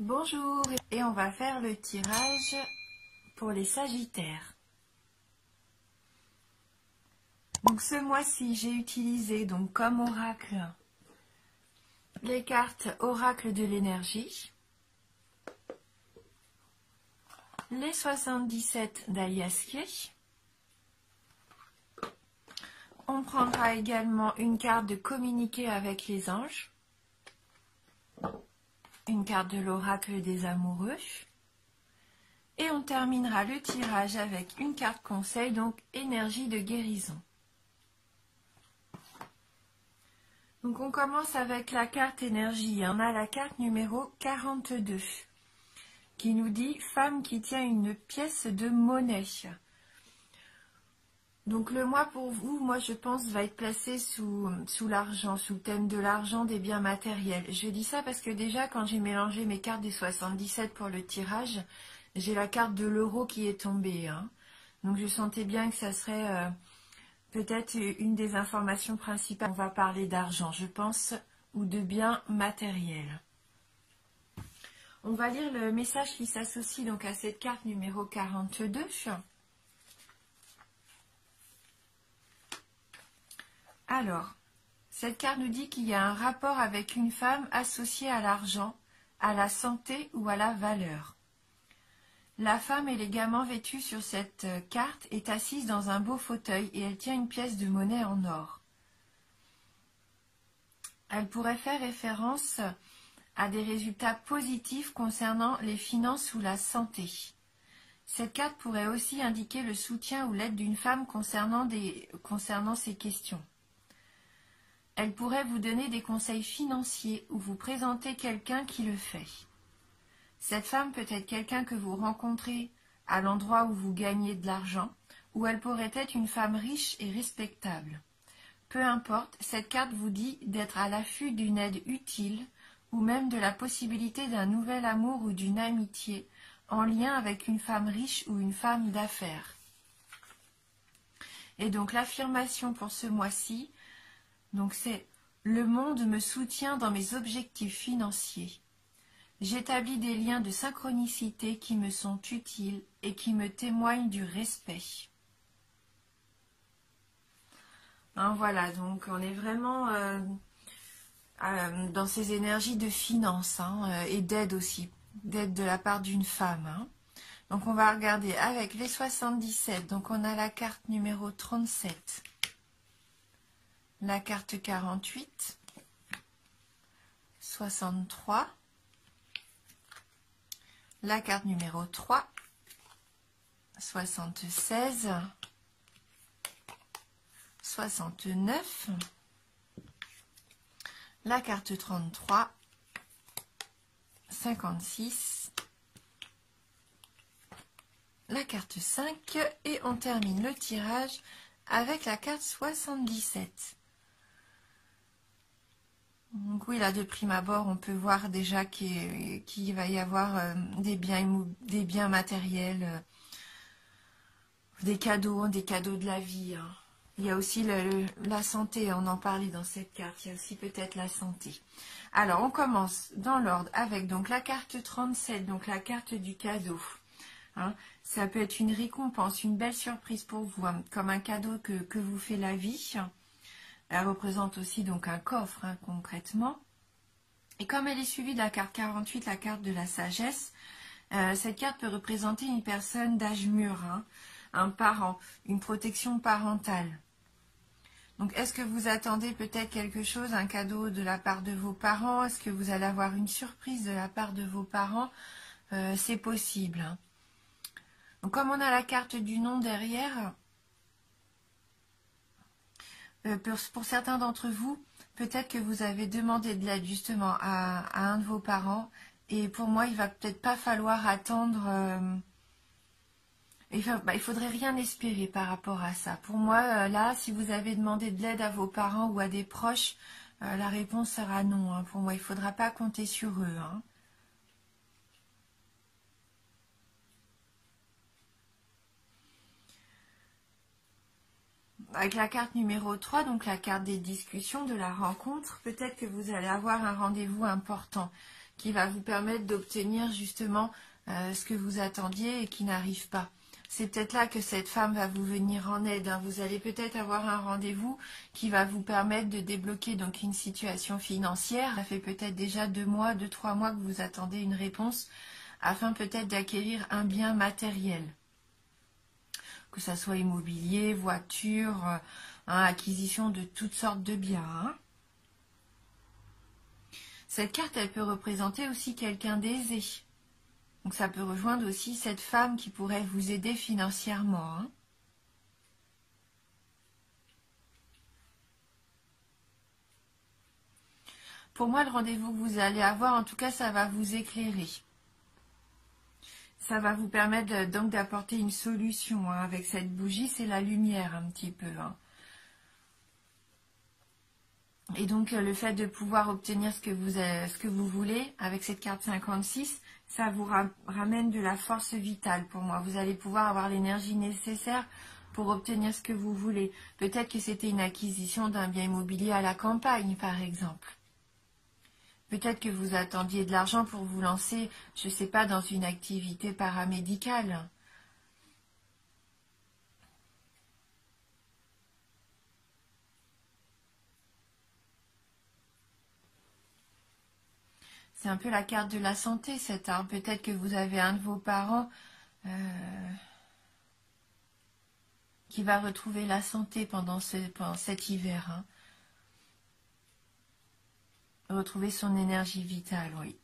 Bonjour, et on va faire le tirage pour les Sagittaires. Donc ce mois-ci, j'ai utilisé donc comme oracle les cartes oracle de l'énergie, les 77 d'Aliaskier. On prendra également une carte de communiquer avec les anges, une carte de l'oracle des amoureux. Et on terminera le tirage avec une carte conseil, donc énergie de guérison. Donc on commence avec la carte énergie. On a la carte numéro 42 qui nous dit femme qui tient une pièce de monnaie. Donc le mois pour vous, moi je pense, va être placé sous l'argent, sous le thème de l'argent, des biens matériels. Je dis ça parce que déjà quand j'ai mélangé mes cartes des 77 pour le tirage, j'ai la carte de l'euro qui est tombée. Donc je sentais bien que ça serait peut-être une des informations principales. On va parler d'argent, je pense, ou de biens matériels. On va lire le message qui s'associe donc à cette carte numéro 42. Alors, cette carte nous dit qu'il y a un rapport avec une femme associée à l'argent, à la santé ou à la valeur. La femme élégamment vêtue sur cette carte est assise dans un beau fauteuil et elle tient une pièce de monnaie en or. Elle pourrait faire référence à des résultats positifs concernant les finances ou la santé. Cette carte pourrait aussi indiquer le soutien ou l'aide d'une femme concernant ces questions. Elle pourrait vous donner des conseils financiers ou vous présenter quelqu'un qui le fait. Cette femme peut être quelqu'un que vous rencontrez à l'endroit où vous gagnez de l'argent, ou elle pourrait être une femme riche et respectable. Peu importe, cette carte vous dit d'être à l'affût d'une aide utile ou même de la possibilité d'un nouvel amour ou d'une amitié en lien avec une femme riche ou une femme d'affaires. Et donc l'affirmation pour ce mois-ci, donc c'est « Le monde me soutient dans mes objectifs financiers. J'établis des liens de synchronicité qui me sont utiles et qui me témoignent du respect. » Voilà, donc on est vraiment dans ces énergies de finance et d'aide aussi, d'aide de la part d'une femme. Donc on va regarder avec les 77, donc on a la carte numéro 37, la carte 48, 63, la carte numéro 3, 76, 69, la carte 33, 56, la carte 5 et on termine le tirage avec la carte 77. Donc oui, là de prime abord, on peut voir déjà qu'il va y avoir des biens matériels, des cadeaux de la vie. Il y a aussi la santé, on en parlait dans cette carte, il y a aussi peut-être la santé. Alors, on commence dans l'ordre avec donc la carte 37, donc la carte du cadeau. Ça peut être une récompense, une belle surprise pour vous, comme un cadeau que vous fait la vie. Elle représente aussi donc un coffre, concrètement. Et comme elle est suivie de la carte 48, la carte de la sagesse, cette carte peut représenter une personne d'âge mûr, un parent, une protection parentale. Donc, est-ce que vous attendez peut-être quelque chose, un cadeau de la part de vos parents? Est-ce que vous allez avoir une surprise de la part de vos parents? C'est possible. Donc, comme on a la carte du nom derrière, pour certains d'entre vous, peut-être que vous avez demandé de l'aide justement à un de vos parents. Et pour moi, il va peut-être pas falloir attendre... il faudrait rien espérer par rapport à ça. Pour moi, là, si vous avez demandé de l'aide à vos parents ou à des proches, la réponse sera non. Pour moi, il ne faudra pas compter sur eux. Avec la carte numéro 3, donc la carte des discussions, de la rencontre, peut-être que vous allez avoir un rendez-vous important qui va vous permettre d'obtenir justement ce que vous attendiez et qui n'arrive pas. C'est peut-être là que cette femme va vous venir en aide, hein. Vous allez peut-être avoir un rendez-vous qui va vous permettre de débloquer donc une situation financière. Ça fait peut-être déjà 2 mois, 2-3 mois que vous attendez une réponse afin peut-être d'acquérir un bien matériel. Que ça soit immobilier, voiture, acquisition de toutes sortes de biens, hein. Cette carte, elle peut représenter aussi quelqu'un d'aisé. Donc ça peut rejoindre aussi cette femme qui pourrait vous aider financièrement, hein. Pour moi, le rendez-vous que vous allez avoir, en tout cas, ça va vous éclairer. Ça va vous permettre donc d'apporter une solution, hein. Avec cette bougie, c'est la lumière un petit peu, hein. Et donc, le fait de pouvoir obtenir ce que vous voulez avec cette carte 56, ça vous ramène de la force vitale pour moi. Vous allez pouvoir avoir l'énergie nécessaire pour obtenir ce que vous voulez. Peut-être que c'était une acquisition d'un bien immobilier à la campagne, par exemple. Peut-être que vous attendiez de l'argent pour vous lancer, je ne sais pas, dans une activité paramédicale. C'est un peu la carte de la santé, cette arme. Peut-être que vous avez un de vos parents qui va retrouver la santé pendant cet hiver, hein. Retrouver son énergie vitale, oui.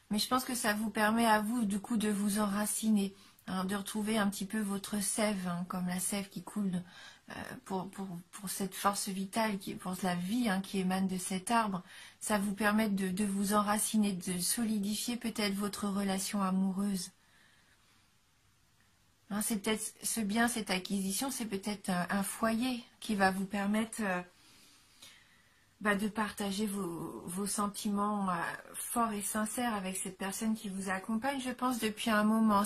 Mais je pense que ça vous permet à vous, du coup, de vous enraciner, hein, de retrouver un petit peu votre sève, hein, comme la sève qui coule pour cette force vitale, pour la vie, hein, qui émane de cet arbre. Ça vous permet de vous enraciner, de solidifier peut-être votre relation amoureuse. Hein, c'est peut-être ce bien, cette acquisition, c'est peut-être un foyer qui va vous permettre de partager vos sentiments forts et sincères avec cette personne qui vous accompagne, je pense, depuis un moment.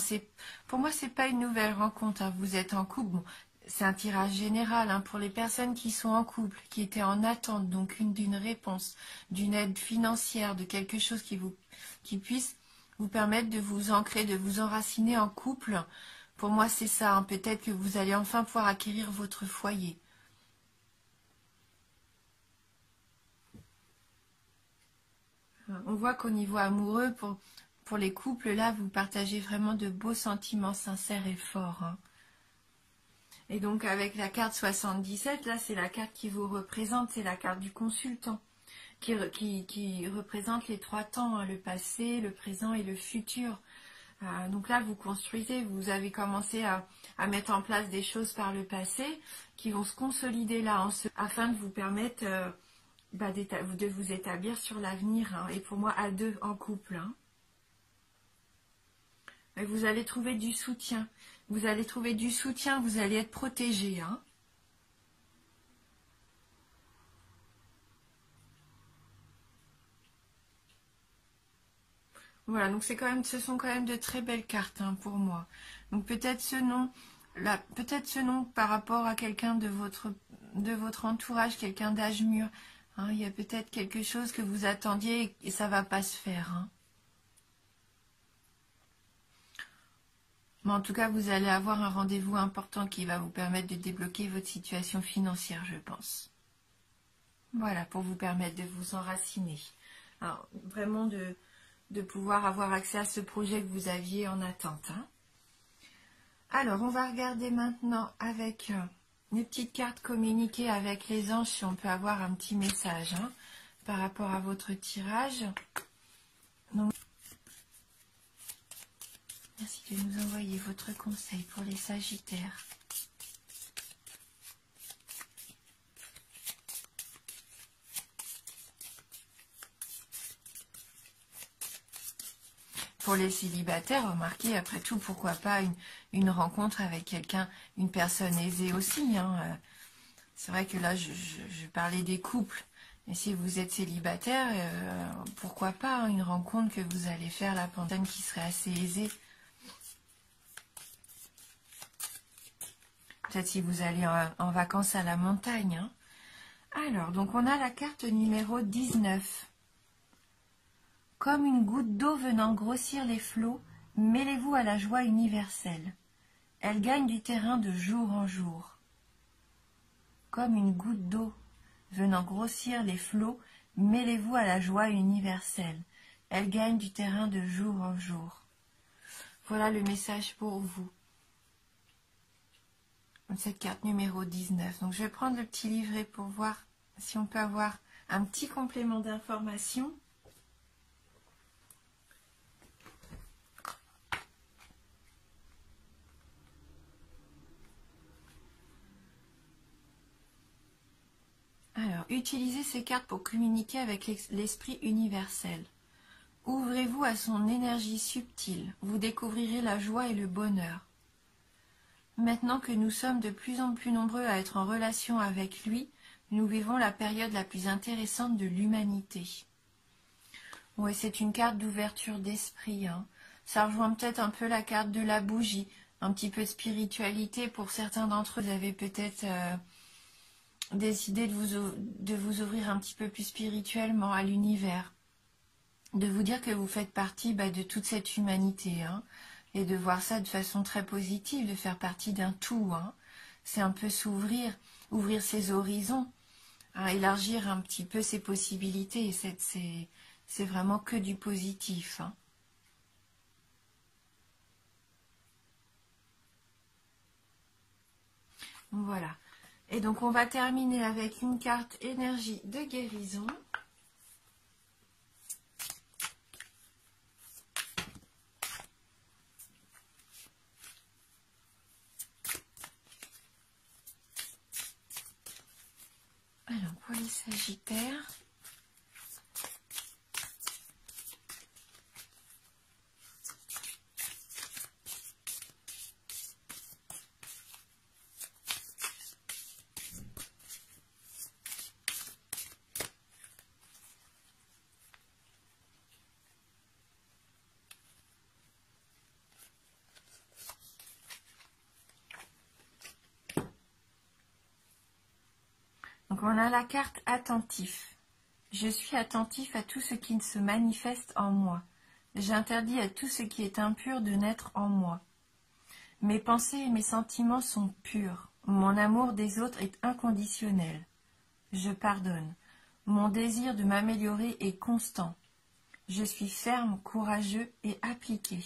Pour moi, c'est pas une nouvelle rencontre, hein. Vous êtes en couple. Bon, c'est un tirage général, hein, pour les personnes qui sont en couple, qui étaient en attente, donc d'une réponse, d'une aide financière, de quelque chose qui puisse vous permettre de vous ancrer, de vous enraciner en couple. Pour moi, c'est ça, hein. Peut-être que vous allez enfin pouvoir acquérir votre foyer. On voit qu'au niveau amoureux, pour les couples, là, vous partagez vraiment de beaux sentiments sincères et forts, hein. Et donc, avec la carte 77, là, c'est la carte qui vous représente, c'est la carte du consultant, qui représente les 3 temps, hein, le passé, le présent et le futur. Donc là, vous construisez, vous avez commencé à mettre en place des choses par le passé qui vont se consolider là, afin de vous permettre de vous établir sur l'avenir, hein, et pour moi à 2 en couple, hein. Et vous allez trouver du soutien. Vous allez trouver du soutien, vous allez être protégé, hein. Voilà, donc ce sont quand même de très belles cartes, hein, pour moi. Donc peut-être ce nom par rapport à quelqu'un de votre entourage, quelqu'un d'âge mûr, hein, il y a peut-être quelque chose que vous attendiez et ça va pas se faire, hein. Mais en tout cas, vous allez avoir un rendez-vous important qui va vous permettre de débloquer votre situation financière, je pense. Voilà, pour vous permettre de vous enraciner. Alors, vraiment de pouvoir avoir accès à ce projet que vous aviez en attente, hein. Alors, on va regarder maintenant avec les petites cartes communiquées avec les anges, si on peut avoir un petit message, hein, par rapport à votre tirage. Donc, merci de nous envoyer votre conseil pour les Sagittaires. Pour les célibataires, remarquez, après tout, pourquoi pas une rencontre avec quelqu'un, une personne aisée aussi, hein. C'est vrai que là, je parlais des couples. Et si vous êtes célibataire, pourquoi pas, hein, une rencontre que vous allez faire, la personne qui serait assez aisée. Peut-être si vous allez en vacances à la montagne. Hein. Alors, donc on a la carte numéro 19. Comme une goutte d'eau venant grossir les flots, mêlez-vous à la joie universelle. Elle gagne du terrain de jour en jour. Comme une goutte d'eau venant grossir les flots, mêlez-vous à la joie universelle. Elle gagne du terrain de jour en jour. Voilà le message pour vous. Cette carte numéro 19. Donc je vais prendre le petit livret pour voir si on peut avoir un petit complément d'information. Alors, utilisez ces cartes pour communiquer avec l'esprit universel. Ouvrez-vous à son énergie subtile. Vous découvrirez la joie et le bonheur. Maintenant que nous sommes de plus en plus nombreux à être en relation avec lui, nous vivons la période la plus intéressante de l'humanité. Oui, c'est une carte d'ouverture d'esprit. Hein. Ça rejoint peut-être un peu la carte de la bougie. Un petit peu de spiritualité. Pour certains d'entre eux, vous avez peut-être décidé de vous ouvrir un petit peu plus spirituellement à l'univers. De vous dire que vous faites partie de toute cette humanité. Hein. Et de voir ça de façon très positive, de faire partie d'un tout. Hein. C'est un peu s'ouvrir, ouvrir ses horizons, hein, élargir un petit peu ses possibilités. Et c'est vraiment que du positif. Hein. Voilà. Et donc on va terminer avec une carte énergie de guérison. Alors, pour les Sagittaires, donc on a la carte attentif. Je suis attentif à tout ce qui se manifeste en moi. J'interdis à tout ce qui est impur de naître en moi. Mes pensées et mes sentiments sont purs. Mon amour des autres est inconditionnel. Je pardonne. Mon désir de m'améliorer est constant. Je suis ferme, courageux et appliqué.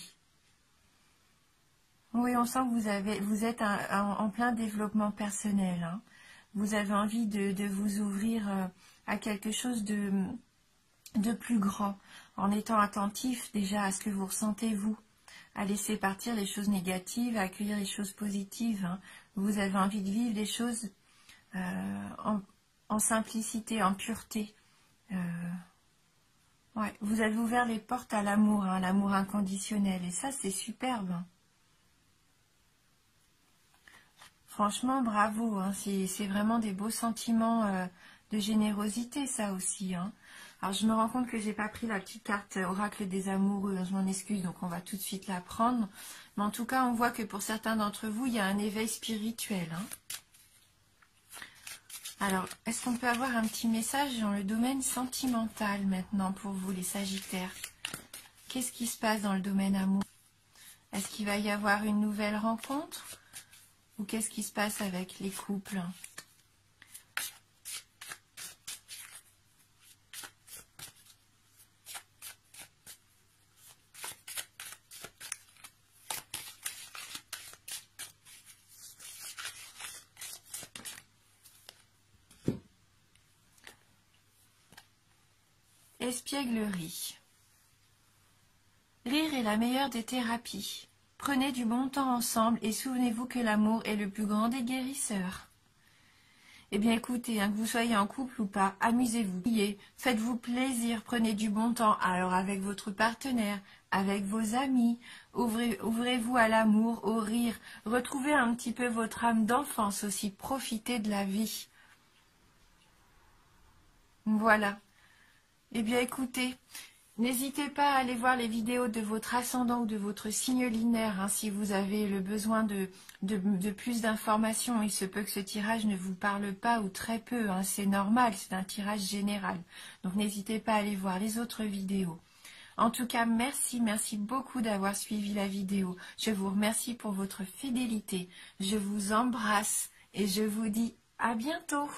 Oui, on sent que vous êtes en plein développement personnel. Hein. Vous avez envie de vous ouvrir à quelque chose de plus grand, en étant attentif déjà à ce que vous ressentez vous, à laisser partir les choses négatives, à accueillir les choses positives. Hein. Vous avez envie de vivre les choses en simplicité, en pureté. Ouais, vous avez ouvert les portes à l'amour, hein, l'amour inconditionnel, et ça c'est superbe. Franchement, bravo, hein, c'est vraiment des beaux sentiments de générosité, ça aussi. Hein. Alors, je me rends compte que j'ai pas pris la petite carte oracle des amoureux, je m'en excuse, donc on va tout de suite la prendre. Mais en tout cas, on voit que pour certains d'entre vous, il y a un éveil spirituel. Hein. Alors, est-ce qu'on peut avoir un petit message dans le domaine sentimental maintenant pour vous, les Sagittaires? Qu'est-ce qui se passe dans le domaine amour? Est-ce qu'il va y avoir une nouvelle rencontre? Ou qu'est-ce qui se passe avec les couples? Espièglerie. Rire est la meilleure des thérapies. Prenez du bon temps ensemble et souvenez-vous que l'amour est le plus grand des guérisseurs. Eh bien écoutez, hein, que vous soyez en couple ou pas, amusez-vous, faites-vous plaisir, prenez du bon temps, alors avec votre partenaire, avec vos amis, ouvrez-vous à l'amour, au rire, retrouvez un petit peu votre âme d'enfance aussi, profitez de la vie. Voilà. Eh bien écoutez, N'hésitez pas à aller voir les vidéos de votre ascendant ou de votre signe lunaire hein, si vous avez le besoin de plus d'informations. Il se peut que ce tirage ne vous parle pas ou très peu, hein, c'est normal, c'est un tirage général. Donc n'hésitez pas à aller voir les autres vidéos. En tout cas, merci beaucoup d'avoir suivi la vidéo. Je vous remercie pour votre fidélité. Je vous embrasse et je vous dis à bientôt.